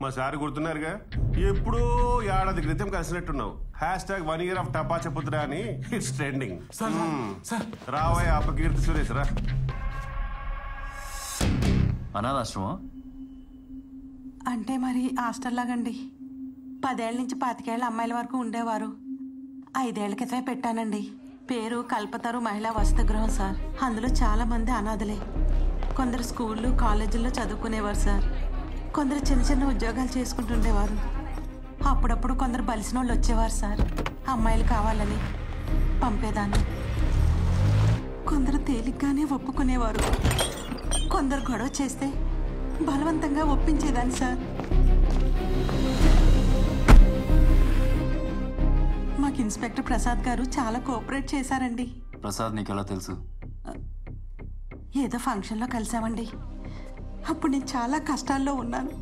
మా సార్ గుర్తున్నారుగా, ఎప్పుడో ఏడాది క్రితం కలిసినట్టున్నావు. #1 year of టపా చెప్పుతురా అని ఇట్స్ ట్రెండింగ్. రావయ్య అపకీర్తి సురేష్ రా. అనాథాశ్రమం అంటే మరి హాస్టల్ లాగండి. 10 ఏళ్ల నుంచి 25 ఏళ్ల అమ్మాయిల వరకు ఉండేవారు. 5 ఏళ్ల క్రితమే పెట్టానండి. పేరు కల్పతరు మహిళా వసతి గృహం సార్. అందులో చాలా మంది అనాథలే. కొందరు స్కూళ్ళు కాలేజీల్లో చదువుకునేవారు సార్. కొందరు చిన్న చిన్న ఉద్యోగాలు చేసుకుంటుండేవారు. అప్పుడప్పుడు కొందరు బలిసిన వాళ్ళు వచ్చేవారు సార్. అమ్మాయిలు కావాలని పంపేదాన్ని. కొందరు తేలిగ్గానే ఒప్పుకునేవారు. కొందరు గొడవ చేస్తే బలవంతంగా ఒప్పించేదాన్ని సార్. మాకు ఇన్స్పెక్టర్ ప్రసాద్ గారు చాలా కోఆపరేట్ చేశారండి. ప్రసాద్ నీకు ఎలా తెలుసు? ఏదో ఫంక్షన్లో కలిసామండి. అప్పుడు నేను చాలా కష్టాల్లో ఉన్నాను.